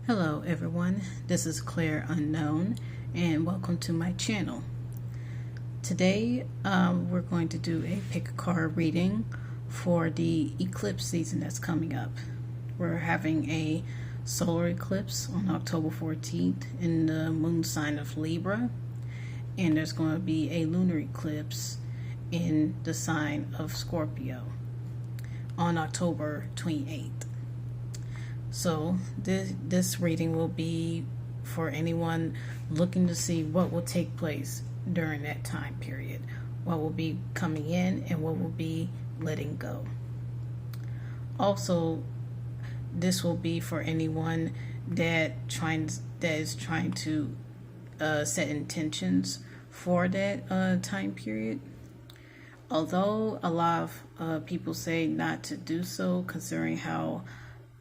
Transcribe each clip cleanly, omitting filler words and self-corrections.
Hello everyone, this is Claire Unknown and welcome to my channel. Today we're going to do a pick a card reading for the eclipse season that's coming up. We're having a solar eclipse on October 14th in the moon sign of Libra, and there's going to be a lunar eclipse in the sign of Scorpio on October 28th. So this reading will be for anyone looking to see what will take place during that time period, what will be coming in and what will be letting go. Also, this will be for anyone that is trying to set intentions for that time period. Although a lot of people say not to do so, considering how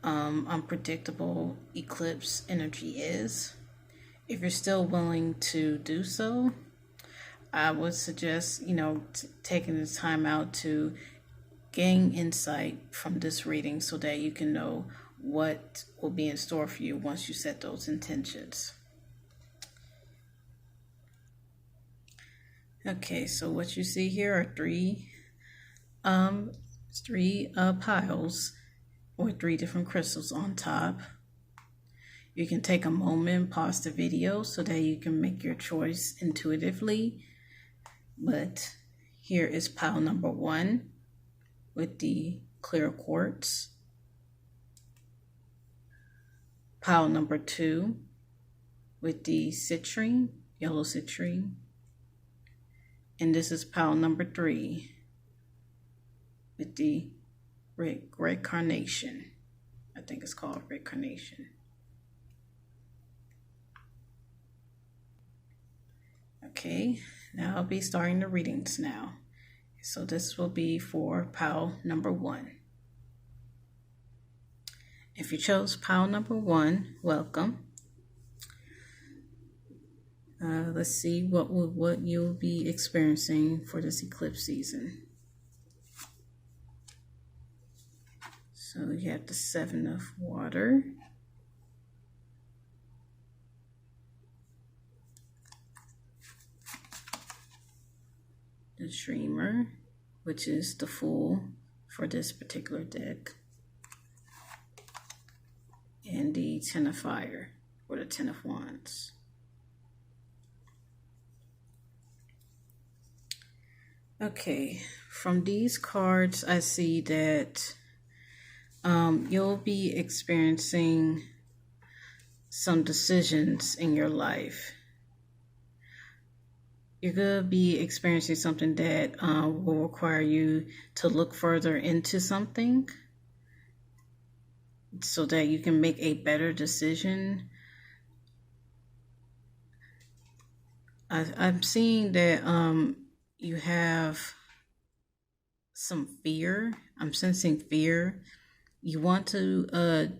unpredictable eclipse energy is, if you're still willing to do so, I would suggest taking the time out to gain insight from this reading so that you can know what will be in store for you once you set those intentions. Okay, so what you see here are three piles with three different crystals on top. You can take a moment, pause the video so that you can make your choice intuitively. But here is pile number 1 with the clear quartz. Pile number 2 with the citrine, yellow citrine. And this is pile number 3 with the red carnation. I think it's called red carnation. Okay, now I'll be starting the readings now. So this will be for pile number 1. If you chose pile number 1, welcome. Let's see what you'll be experiencing for this eclipse season. So you have the 7 of water, the dreamer, which is the Fool for this particular deck, and the 10 of fire or the 10 of wands. Okay, from these cards I see that you'll be experiencing some decisions in your life. You're going to be experiencing something that will require you to look further into something so that you can make a better decision. I'm seeing that you have some fear. I'm sensing fear. You want to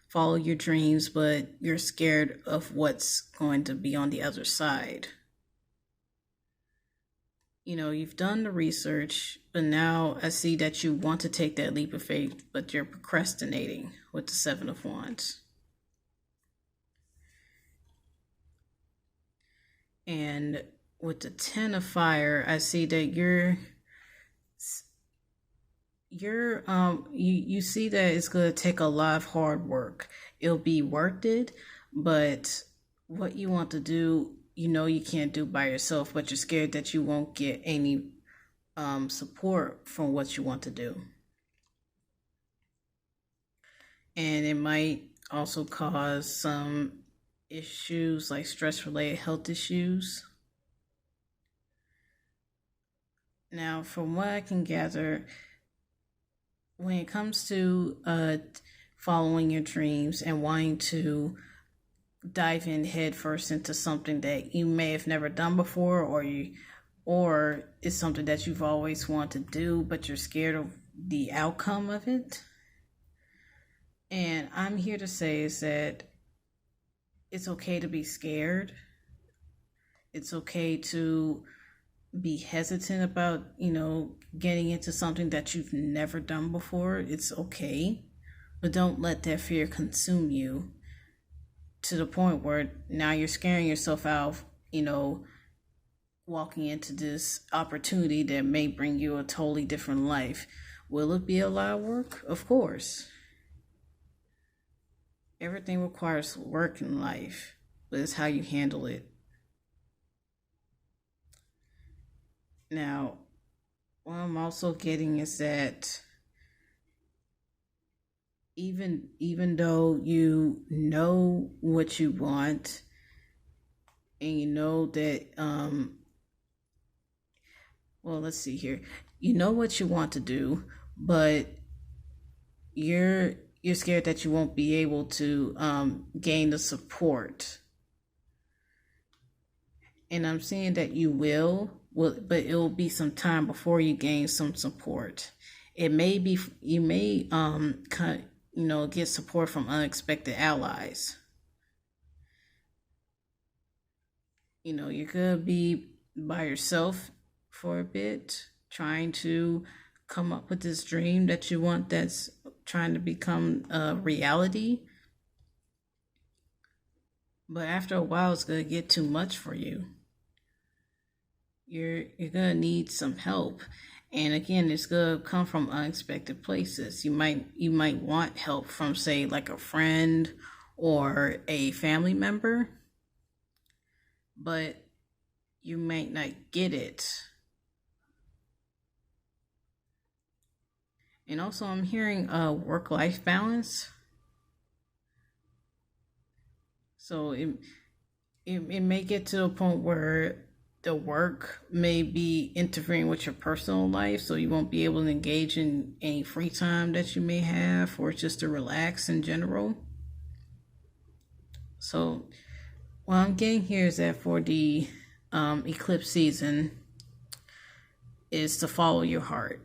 follow your dreams, but you're scared of what's going to be on the other side. You've done the research, but now I see that you want to take that leap of faith, but you're procrastinating with the 7 of wands. And with the 10 of fire, I see that you see that it's going to take a lot of hard work. It'll be worth it, but what you want to do, you can't do by yourself, but you're scared that you won't get any support from what you want to do. And it might also cause some issues like stress-related health issues. Now, from what I can gather, when it comes to following your dreams and wanting to dive in head first into something that you may have never done before, or it's something that you've always wanted to do, but you're scared of the outcome of it. And I'm here to say is that it's okay to be scared. It's okay to be hesitant about, getting into something that you've never done before. It's okay, but don't let that fear consume you. to the point where now you're scaring yourself out of, walking into this opportunity that may bring you a totally different life. Will it be a lot of work? Of course. Everything requires work in life, but it's how you handle it. Now, what I'm also getting is that even though you know what you want, and you know that well, let's see here. You know what you want to do, but you're scared that you won't be able to gain the support. And I'm seeing that you will, but it will be some time before you gain some support. It may be you may get support from unexpected allies. You're gonna be by yourself for a bit, trying to come up with this dream that you want, that's trying to become a reality. But after a while, it's gonna get too much for you. You're gonna need some help, and again, it's gonna come from unexpected places. You might want help from, say, like a friend or a family member, but you might not get it. And also, I'm hearing work-life balance. So it may get to a point where the work may be interfering with your personal life, so you won't be able to engage in any free time that you may have, or just to relax in general. So what I'm getting here is that for the eclipse season is to follow your heart.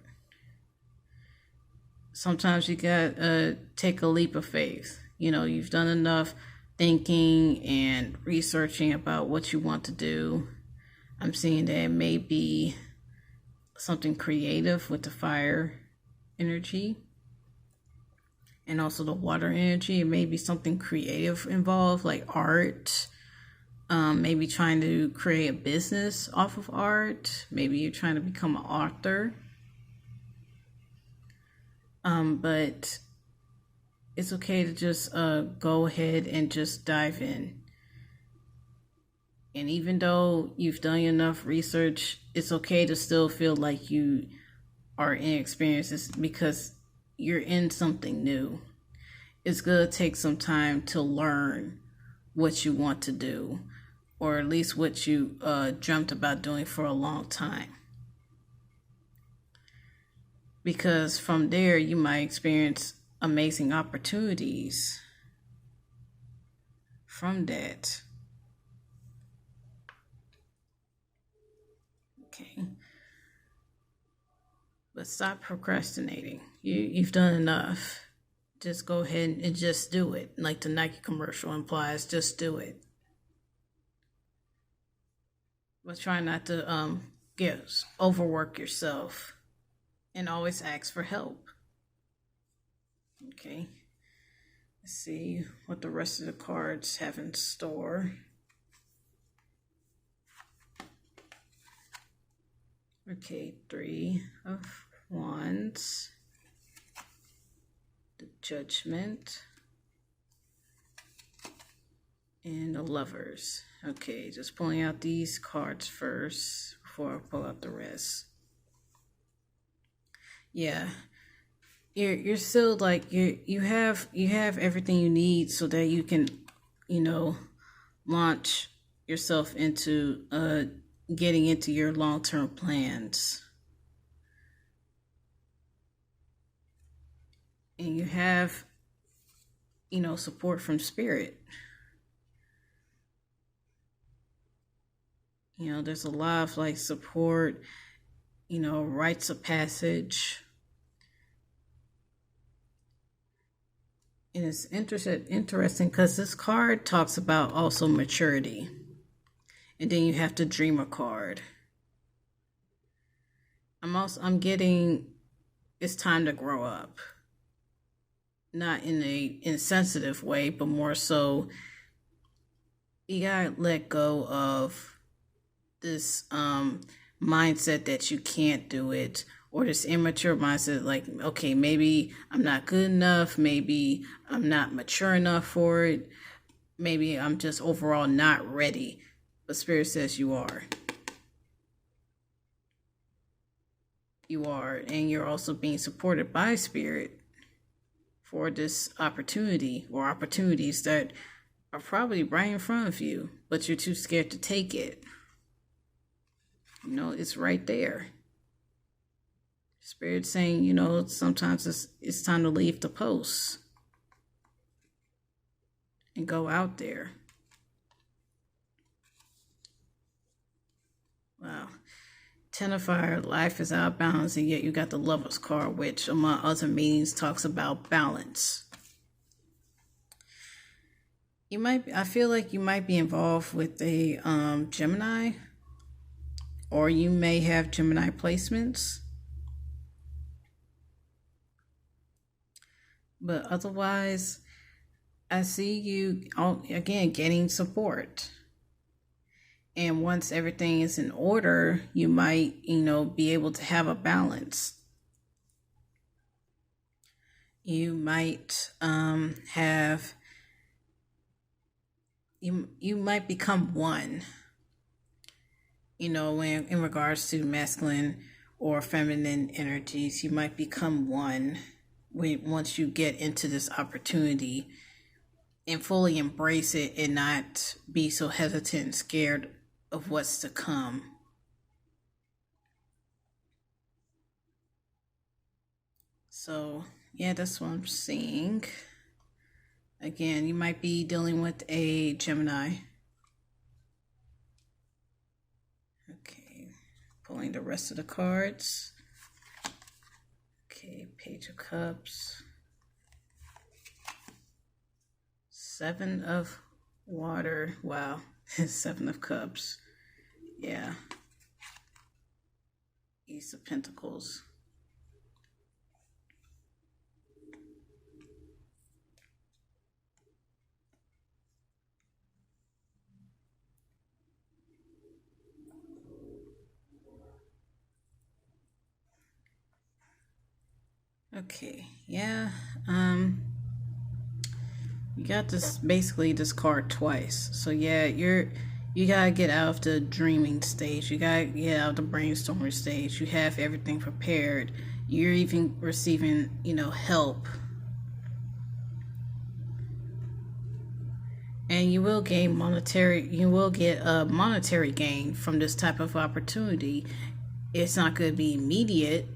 Sometimes you gotta take a leap of faith. You've done enough thinking and researching about what you want to do. I'm seeing that it may be something creative with the fire energy and also the water energy. It may be something creative involved, like art. Maybe trying to create a business off of art. Maybe you're trying to become an author. But it's okay to just go ahead and just dive in. And even though you've done enough research, it's okay to still feel like you are inexperienced, because you're in something new. It's going to take some time to learn what you want to do, or at least what you dreamt about doing for a long time. Because from there, you might experience amazing opportunities from that. Okay. But stop procrastinating. You've done enough. Just go ahead and just do it. Like the Nike commercial implies, just do it. But try not to overwork yourself. And always ask for help. Okay. Let's see what the rest of the cards have in store. Okay, 3 of Wands. The Judgment. And the Lovers. Okay, just pulling out these cards first before I pull out the rest. Yeah, you're still like you have everything you need so that you can launch yourself into getting into your long-term plans. And you have support from spirit. There's a lot of like support, rites of passage. And it's interesting because this card talks about also maturity. And then you have the Dreamer card. I'm getting it's time to grow up. Not in a insensitive way, but more so you gotta let go of this mindset that you can't do it, or this immature mindset like, okay, maybe I'm not good enough, maybe I'm not mature enough for it, maybe I'm just overall not ready. But Spirit says you are. You are, and you're also being supported by Spirit for this opportunity, or opportunities that are probably right in front of you, but you're too scared to take it. You know, it's right there. Spirit saying, you know, sometimes it's time to leave the post and go out there. Wow. Ten of Fire, life is out of balance, and yet you got the Lover's card, which among other meanings talks about balance. I feel like you might be involved with a Gemini, or you may have Gemini placements. But otherwise, I see you, again, getting support. And once everything is in order, you might, be able to have a balance. You might you might become one, in regards to masculine or feminine energies. You might become one once you get into this opportunity and fully embrace it and not be so hesitant and scared of what's to come. So, yeah, that's what I'm seeing. Again, you might be dealing with a Gemini. Okay, pulling the rest of the cards. Okay, Page of Cups. Seven of Water. Wow. Seven of Cups. Yeah. Ace of Pentacles. Okay. Yeah. You got this card twice. So yeah, you gotta get out of the dreaming stage. You gotta get out of the brainstorming stage. You have everything prepared. You're even receiving, help. And you will get a monetary gain from this type of opportunity. It's not gonna be immediate.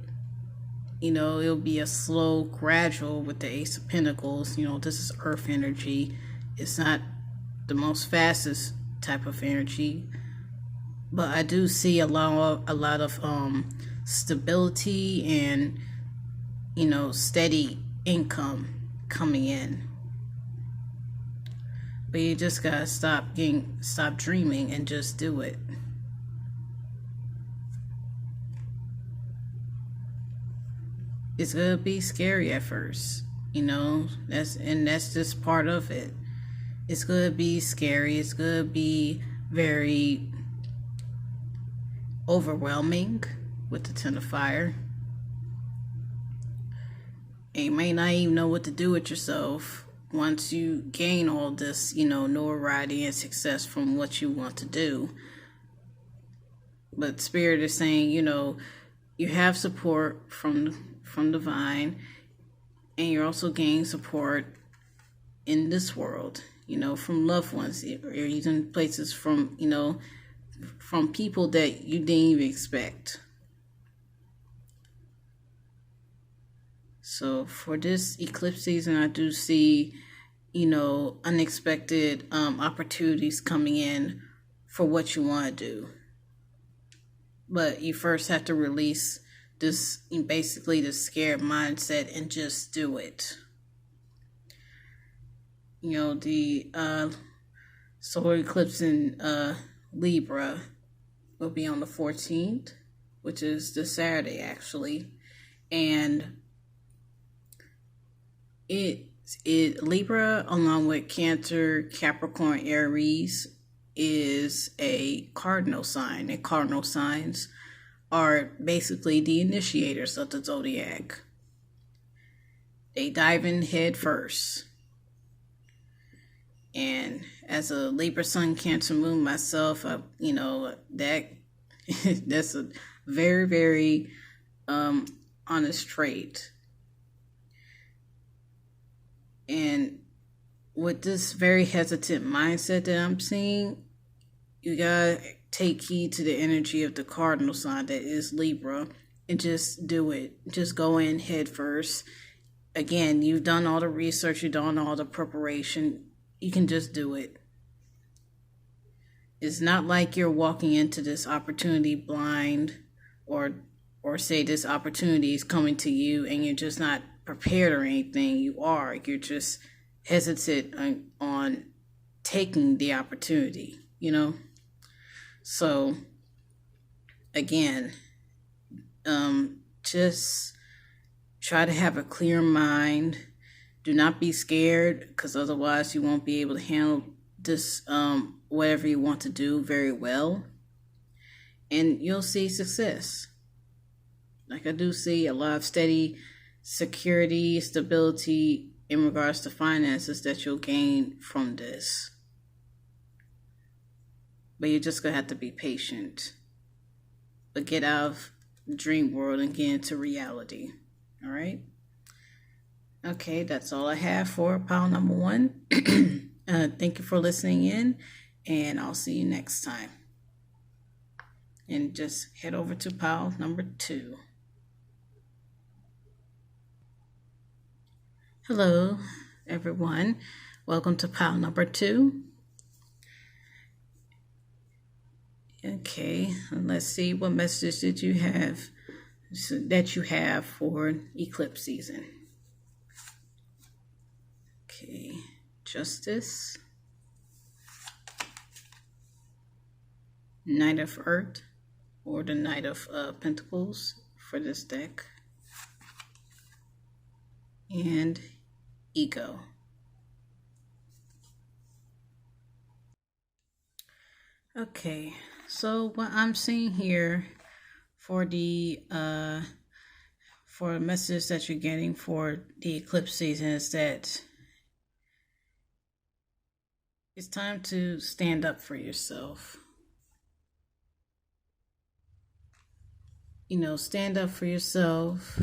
It'll be a slow, gradual with the Ace of Pentacles. This is earth energy. It's not the most fastest type of energy, but I do see a lot of stability and steady income coming in. But you just gotta stop dreaming and just do it. It's gonna be scary at first, that's just part of it. It's gonna be scary. It's gonna be very overwhelming with the Ten of Fire. And you may not even know what to do with yourself once you gain all this, notoriety and success from what you want to do. But Spirit is saying, you have support from divine, and you're also gaining support in this world, from loved ones, or even places from people that you didn't even expect. So for this eclipse season, I do see, unexpected opportunities coming in for what you want to do. But you first have to release this scared mindset and just do it. The solar eclipse in Libra will be on the 14th, which is this Saturday actually, and it Libra, along with Cancer, Capricorn, Aries, is a cardinal sign, and cardinal signs are basically the initiators of the zodiac. They dive in head first. And as a Libra, Sun, Cancer, Moon myself, that that's a very, very honest trait. And with this very hesitant mindset that I'm seeing, you gotta take heed to the energy of the cardinal sign that is Libra and just do it. Just go in head first. Again, you've done all the research, you've done all the preparation. You can just do it. It's not like you're walking into this opportunity blind, or say this opportunity is coming to you and you're just not prepared or anything. You're just hesitant on taking the opportunity, So again, just try to have a clear mind. Do not be scared, because otherwise you won't be able to handle this, whatever you want to do, very well. And you'll see success. Like, I do see a lot of steady security, stability in regards to finances that you'll gain from this. But you're just going to have to be patient. But get out of the dream world and get into reality. All right? Okay, that's all I have for pile number 1. Thank you for listening in, and I'll see you next time. And just head over to pile number 2. Hello, everyone. Welcome to pile number 2. Okay, let's see, what message did you have for eclipse season? Okay, Justice, Knight of Earth, or the Knight of Pentacles for this deck, and Ego. Okay, so what I'm seeing here for the message that you're getting for the eclipse season is that it's time to stand up for yourself. Stand up for yourself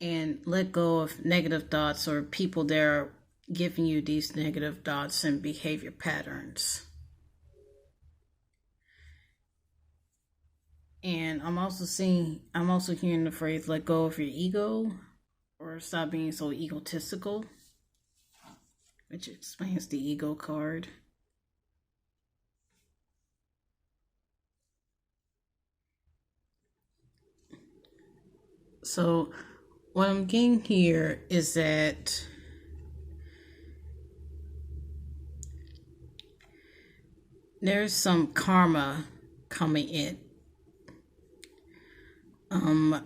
and let go of negative thoughts or people that are giving you these negative thoughts and behavior patterns. And I'm also hearing the phrase, let go of your ego, or stop being so egotistical, which explains the ego card. So what I'm getting here is that there's some karma coming in. I'm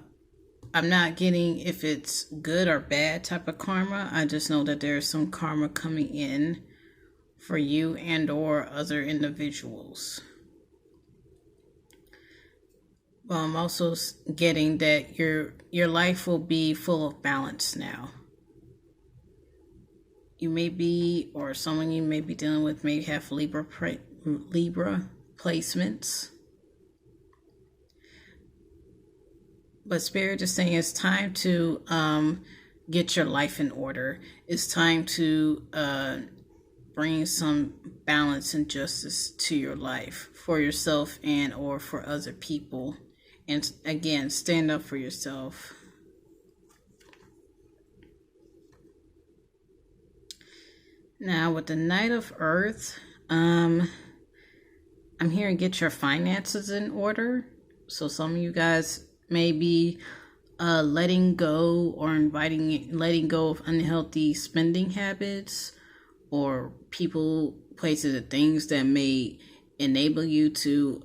not getting if it's good or bad type of karma. I just know that there's some karma coming in for you and or other individuals. Well, I'm also getting that your life will be full of balance now. You may be, or someone you may be dealing with may have Libra placements. But Spirit is saying it's time to get your life in order. It's time to bring some balance and justice to your life for yourself and or for other people. And again, stand up for yourself. Now with the Knight of Earth, I'm hearing get your finances in order. So some of you guys may be letting go or letting go of unhealthy spending habits or people, places, and things that may enable you to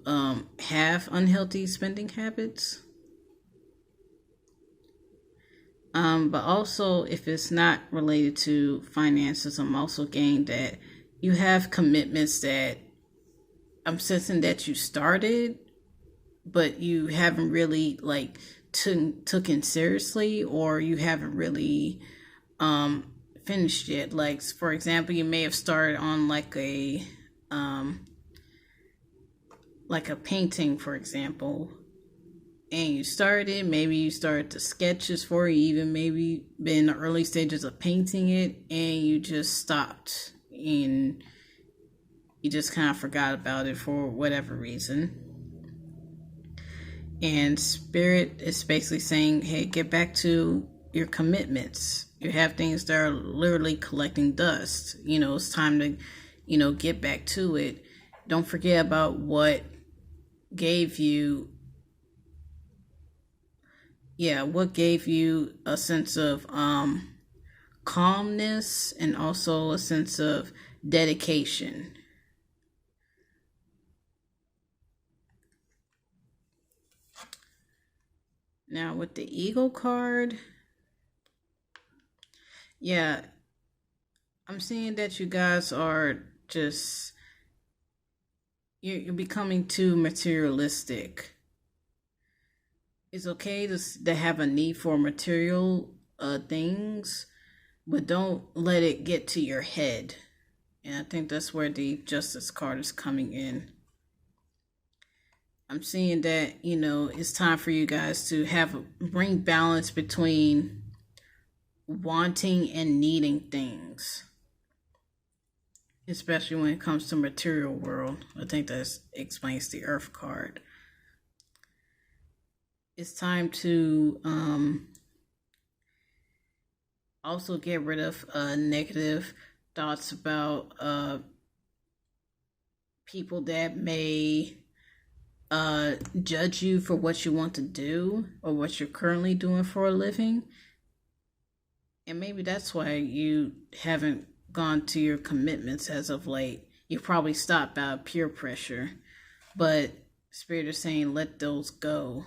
have unhealthy spending habits. But also, if it's not related to finances, I'm also getting that you have commitments that I'm sensing that you started, but you haven't really like took in seriously, or you haven't really finished yet. Like, for example, you may have started on um like a painting, for example, and you started, maybe you started the sketches for it, even maybe been in the early stages of painting it, and you just stopped and you just kind of forgot about it for whatever reason. And Spirit is basically saying, hey, get back to your commitments. You have things that are literally collecting dust. It's time to, get back to it. Don't forget about what gave you a sense of calmness, and also a sense of dedication. Now with the Eagle card, I'm seeing that you guys are just, you're becoming too materialistic. It's okay to have a need for material things, but don't let it get to your head. And I think that's where the Justice card is coming in. I'm seeing that, it's time for you guys to bring balance between wanting and needing things, especially when it comes to material world. I think that explains the Earth card. It's time to also get rid of negative thoughts about people that may judge you for what you want to do or what you're currently doing for a living. And maybe that's why you haven't gone to your commitments as of late. You probably stopped out of peer pressure, but Spirit is saying let those go.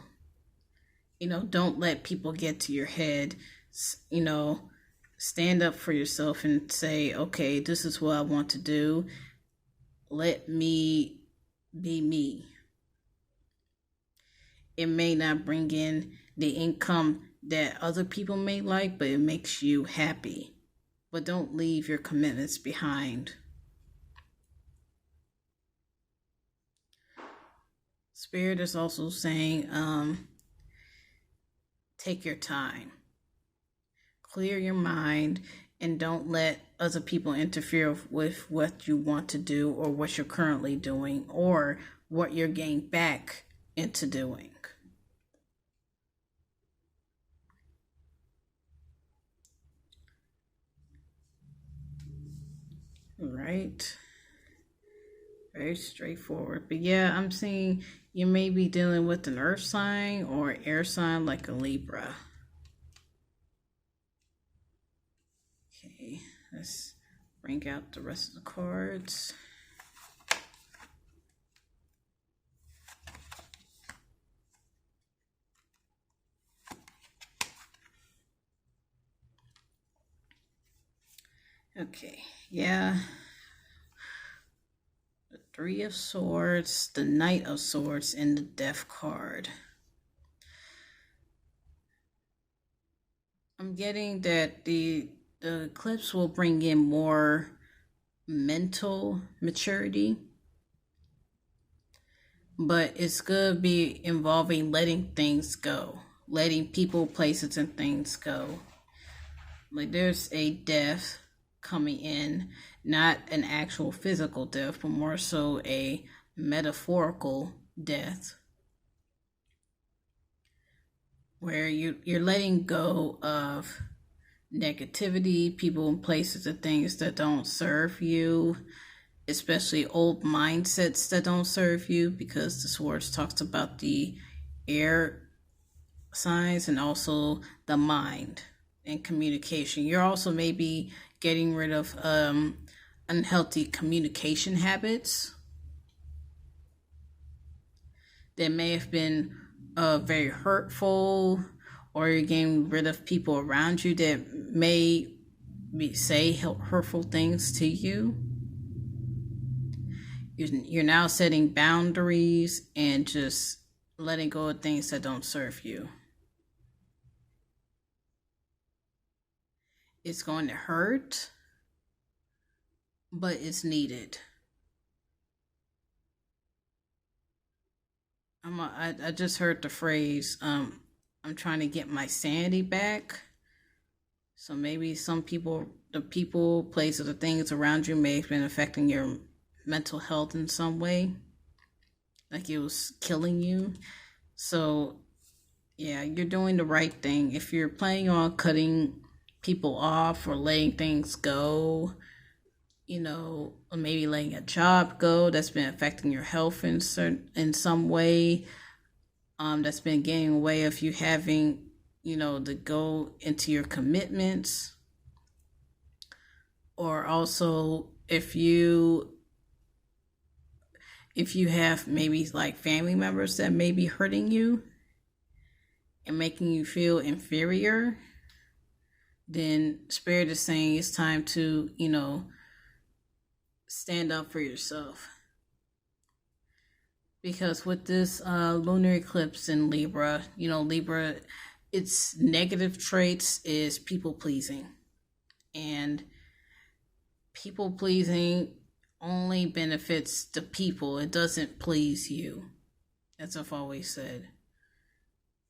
Don't let people get to your head. Stand up for yourself and say, okay, this is what I want to do. Let me be me. It may not bring in the income that other people may like, but it makes you happy. But don't leave your commitments behind. Spirit is also saying, take your time. Clear your mind, and don't let other people interfere with what you want to do, or what you're currently doing, or what you're getting back into doing. Right. Very straightforward. But I'm seeing you may be dealing with an earth sign or air sign like a Libra. Okay, let's bring out the rest of the cards. Okay, the Three of Swords, the Knight of Swords, and the Death card. I'm getting that the eclipse will bring in more mental maturity, but it's going to be involving letting things go, letting people, places, and things go. Like, there's a death coming in, not an actual physical death, but more so a metaphorical death, where you're letting go of negativity, people and places and things that don't serve you, especially old mindsets that don't serve you, because the Swords talks about the air signs and also the mind and communication. You're also maybe getting rid of unhealthy communication habits that may have been very hurtful, or you're getting rid of people around you that may say hurtful things to you. You're now setting boundaries and just letting go of things that don't serve you. It's going to hurt, but it's needed. I just heard the phrase, I'm trying to get my sanity back. So maybe the people, places, or things around you may have been affecting your mental health in some way, like it was killing you. So, yeah, you're doing the right thing. If you're planning on cutting people off or letting things go, or maybe letting a job go that's been affecting your health in some way, that's been getting in the way of you having, to go into your commitments. Or also if you have maybe like family members that may be hurting you and making you feel inferior, then Spirit is saying it's time to, stand up for yourself. Because with this lunar eclipse in Libra, Libra, its negative traits is people pleasing. And people pleasing only benefits the people. It doesn't please you. As I've always said.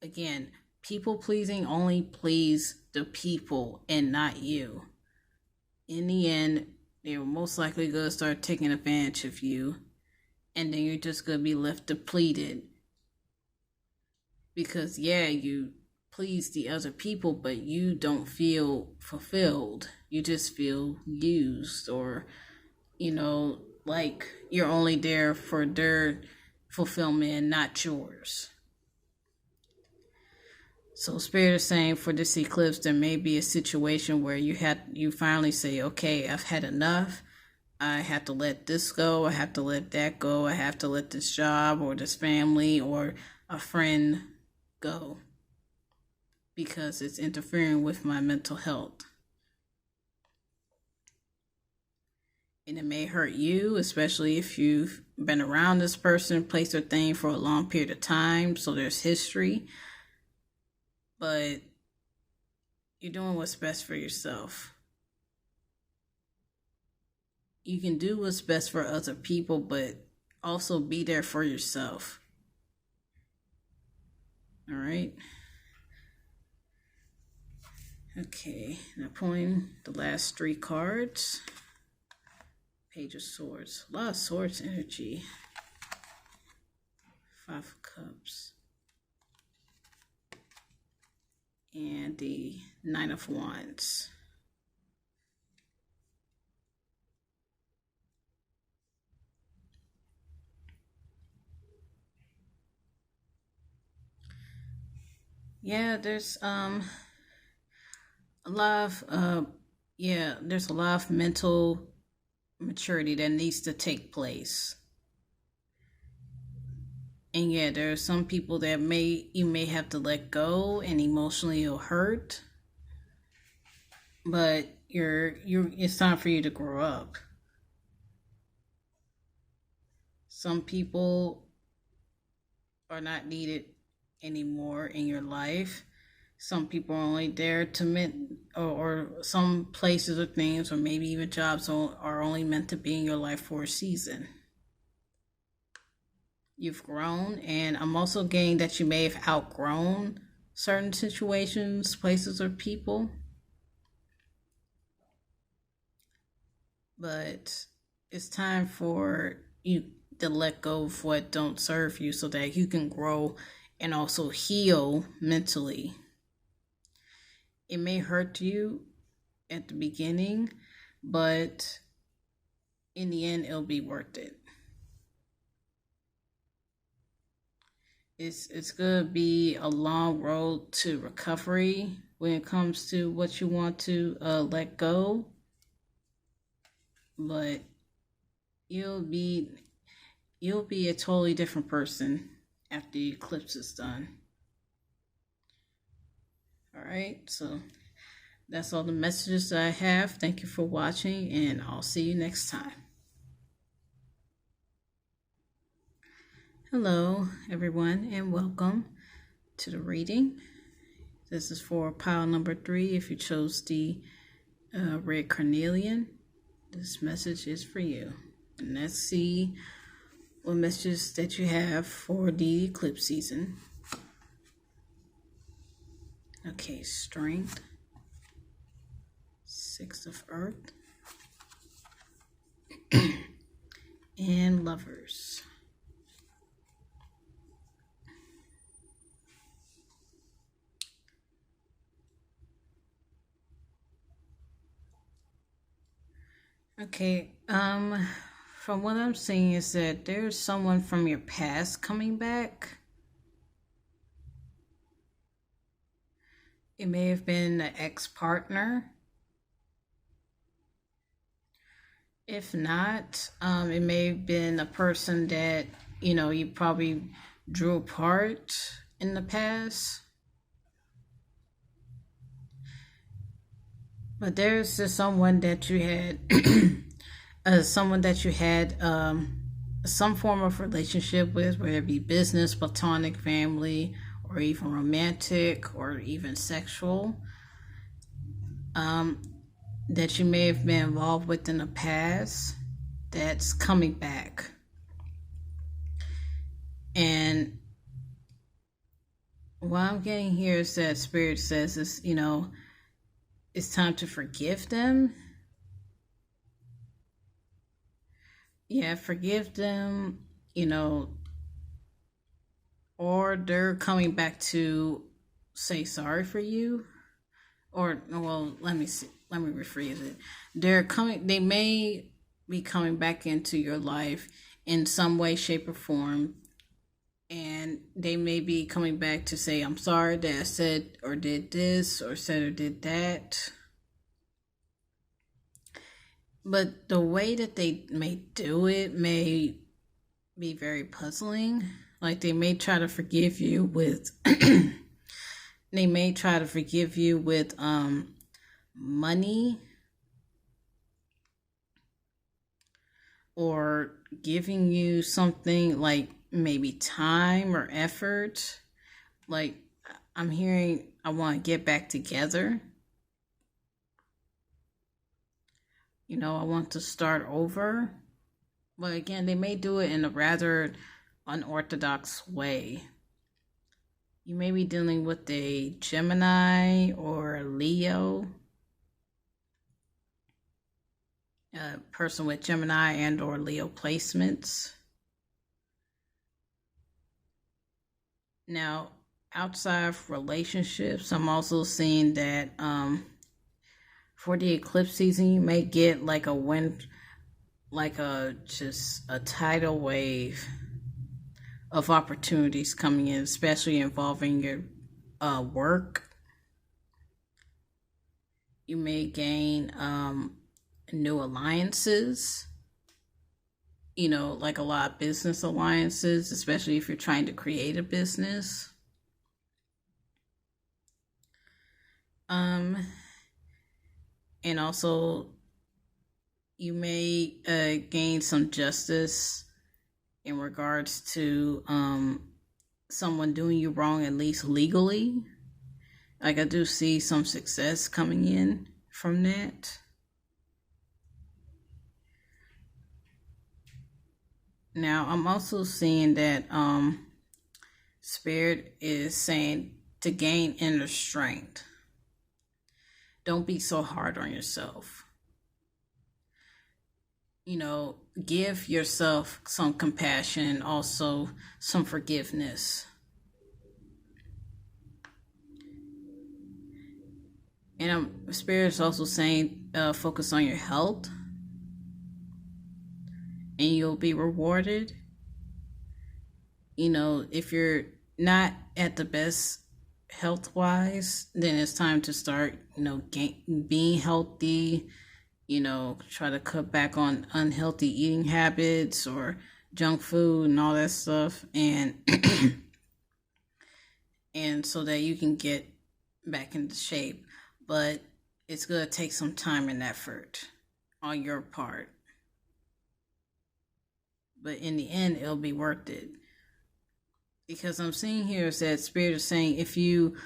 Again, people pleasing only please the people and not you. In the end, they're most likely going to start taking advantage of you. And then you're just going to be left depleted. Because, yeah, you please the other people, but you don't feel fulfilled. You just feel used, or, like you're only there for their fulfillment, not yours. So Spirit is saying for this eclipse, there may be a situation where you finally say, okay, I've had enough. I have to let this go. I have to let that go. I have to let this job or this family or a friend go because it's interfering with my mental health. And it may hurt you, especially if you've been around this person, place, or thing for a long period of time. So there's history. But you're doing what's best for yourself. You can do what's best for other people, but also be there for yourself. All right. Okay, now pulling the last 3 cards. Page of Swords. A lot of Swords energy. 5 of Cups. And the 9 of Wands. Yeah, there's a lot of there's a lot of mental maturity that needs to take place. And yeah, there are some people that you may have to let go, and emotionally it'll hurt. But it's time for you to grow up. Some people are not needed anymore in your life. Some people are only there to or some places or things, or maybe even jobs are only meant to be in your life for a season. You've grown, and I'm also getting that you may have outgrown certain situations, places, or people. But it's time for you to let go of what don't serve you so that you can grow and also heal mentally. It may hurt you at the beginning, but in the end, it'll be worth it. It's going to be a long road to recovery when it comes to what you want to let go. But you'll be a totally different person after the eclipse is done. All right, so that's all the messages that I have. Thank you for watching, and I'll see you next time. Hello, everyone, and welcome to the reading. This is for pile number 3. If you chose the red carnelian, this message is for you. And let's see what messages that you have for the eclipse season. Okay, strength, 6 of earth, and lovers. Okay, from what I'm seeing is that there's someone from your past coming back. It may have been an ex-partner. If not, it may have been a person that, you probably drew apart in the past. But there's just someone that you had, some form of relationship with, whether it be business, platonic, family, or even romantic, or even sexual, that you may have been involved with in the past, that's coming back. And what I'm getting here is that Spirit says is, it's time to forgive them. Yeah, forgive them, or they're coming back to say sorry for you. Or, well, let me rephrase it. They may be coming back into your life in some way, shape, or form. And they may be coming back to say, I'm sorry that I said or did this, or said or did that. But the way that they may do it may be very puzzling. Like they may try to forgive you with money, or giving you something like maybe time or effort. Like I'm hearing, I want to get back together. I want to start over. But again, they may do it in a rather unorthodox way. You may be dealing with a Gemini or a Leo. A person with Gemini and or Leo placements. Now, outside of relationships, I'm also seeing that for the eclipse season, you may get like just a tidal wave of opportunities coming in, especially involving your work. You may gain new alliances, like a lot of business alliances, especially if you're trying to create a business. And also you may gain some justice in regards to someone doing you wrong, at least legally. Like I do see some success coming in from that. Now, I'm also seeing that Spirit is saying to gain inner strength. Don't be so hard on yourself. Give yourself some compassion, also some forgiveness. And Spirit is also saying focus on your health. And you'll be rewarded. If you're not at the best health-wise, then it's time to start, being healthy, try to cut back on unhealthy eating habits or junk food and all that stuff. And and so that you can get back into shape. But it's going to take some time and effort on your part. But in the end, it'll be worth it. Because I'm seeing here is that Spirit is saying if you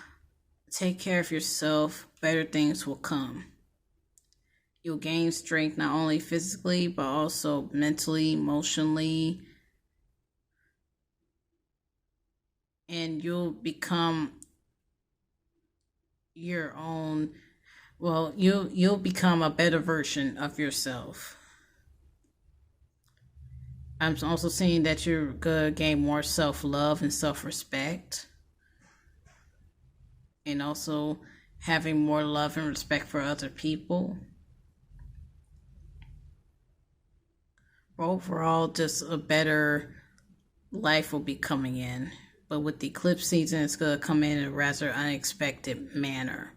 take care of yourself, better things will come. You'll gain strength not only physically, but also mentally, emotionally, and you'll become your own, well, you'll become a better version of yourself. I'm also seeing that you're going to gain more self-love and self-respect, and also having more love and respect for other people. Overall, just a better life will be coming in. But with the eclipse season, it's going to come in a rather unexpected manner.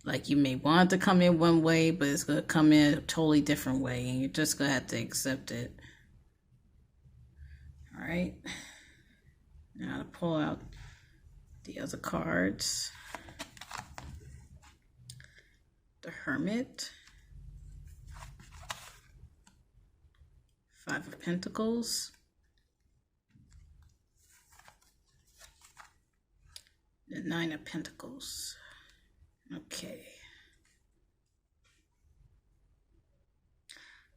Like, you may want it to come in one way, but it's going to come in a totally different way, and you're just going to have to accept it. All right. Now to pull out the other cards. The Hermit. Five of Pentacles. The Nine of Pentacles. Okay.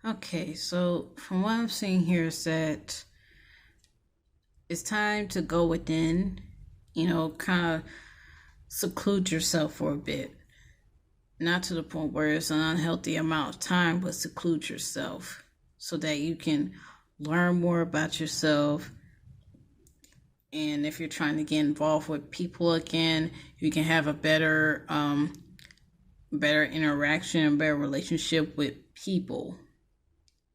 Okay, so from what I'm seeing here is that it's time to go within, kind of seclude yourself for a bit. Not to the point where it's an unhealthy amount of time, but seclude yourself so that you can learn more about yourself. And if you're trying to get involved with people again, you can have a better interaction, better relationship with people.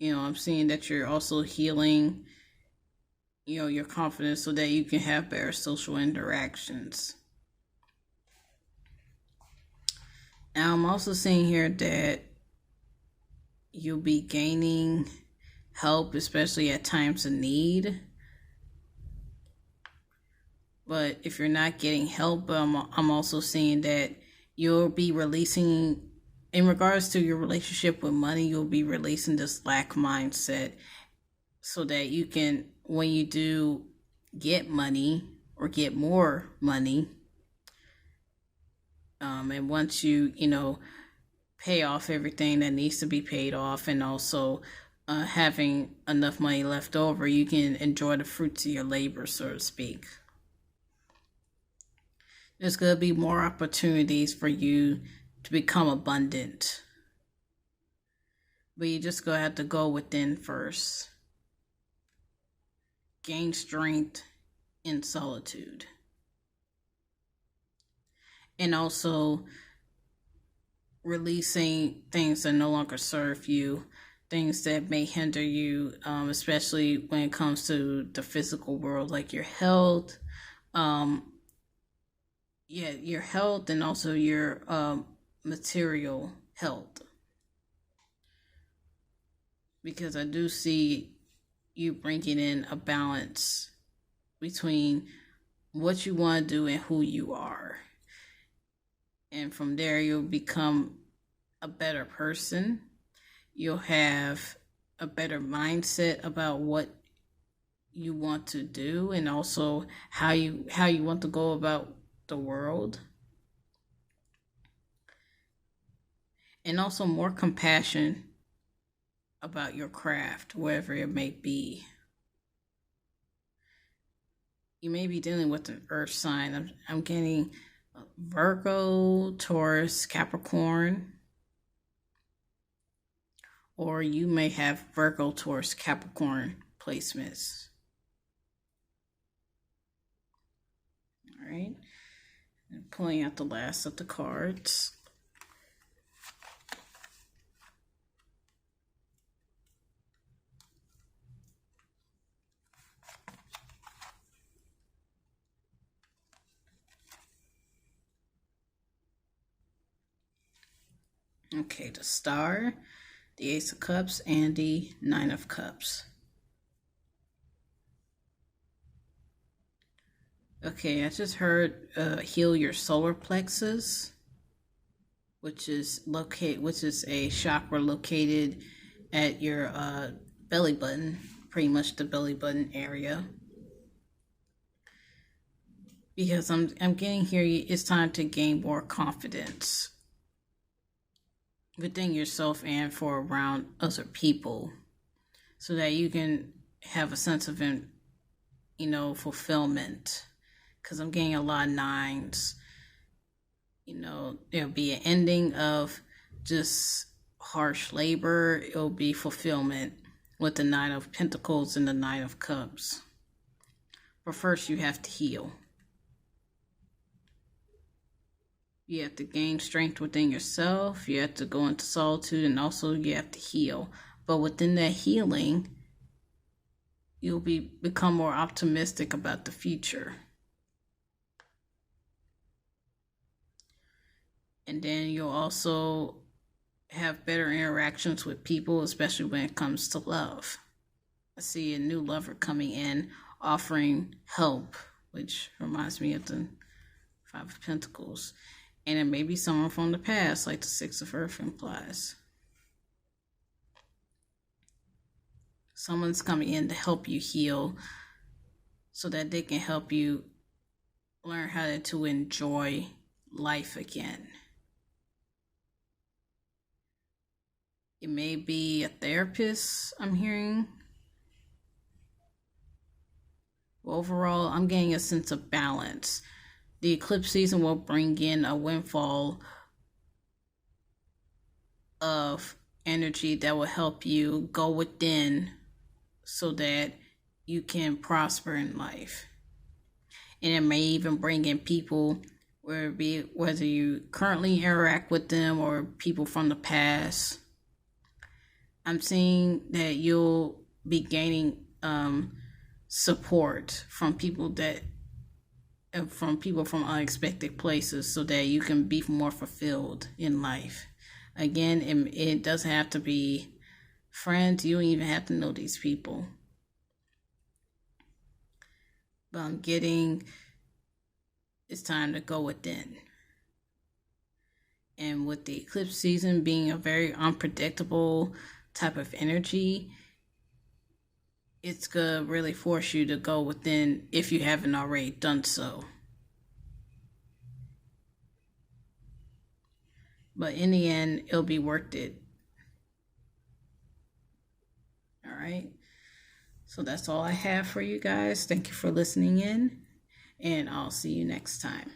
I'm seeing that you're also healing, your confidence so that you can have better social interactions. Now, I'm also seeing here that you'll be gaining help, especially at times of need. But if you're not getting help, I'm also seeing that you'll be releasing, in regards to your relationship with money, you'll be releasing this lack mindset so that you can, when you do get money or get more money, and once you, pay off everything that needs to be paid off, and also having enough money left over, you can enjoy the fruits of your labor, so to speak. There's going to be more opportunities for you to become abundant. But you just going to have to go within first. Gain strength in solitude. And also releasing things that no longer serve you. Things that may hinder you, especially when it comes to the physical world, like your health. Your health, and also your material health. Because I do see you bringing in a balance between what you want to do and who you are. And from there, you'll become a better person. You'll have a better mindset about what you want to do, and also how you want to go about the world. And also more compassion about your craft, wherever it may be. You may be dealing with an earth sign. I'm getting Virgo, Taurus, Capricorn. Or you may have Virgo, Taurus, Capricorn placements. All right. And pulling out the last of the cards. Okay, the Star, the Ace of Cups, and the Nine of Cups. Okay, I just heard heal your solar plexus, which is a chakra located at your belly button, pretty much the belly button area. because I'm getting here. It's time to gain more confidence within yourself and for around other people, so that you can have a sense of, fulfillment. Because I'm getting a lot of nines. There'll be an ending of just harsh labor. It'll be fulfillment with the Nine of Pentacles and the Nine of Cups. But first, you have to heal. You have to gain strength within yourself. You have to go into solitude, and also you have to heal. But within that healing, you'll become more optimistic about the future. And then you'll also have better interactions with people, especially when it comes to love. I see a new lover coming in, offering help, which reminds me of the Five of Pentacles. And it may be someone from the past, like the Six of Earth implies. Someone's coming in to help you heal so that they can help you learn how to enjoy life again. It may be a therapist, I'm hearing. Overall, I'm getting a sense of balance. The eclipse season will bring in a windfall of energy that will help you go within so that you can prosper in life. And it may even bring in people, whether you currently interact with them or people from the past. I'm seeing that you'll be gaining support from people from unexpected places, so that you can be more fulfilled in life. Again, it doesn't have to be friends. You don't even have to know these people. But I'm getting it's time to go within. And with the eclipse season being a very unpredictable type of energy, it's going to really force you to go within if you haven't already done so. But in the end, it'll be worth it. All right. So that's all I have for you guys. Thank you for listening in, and I'll see you next time.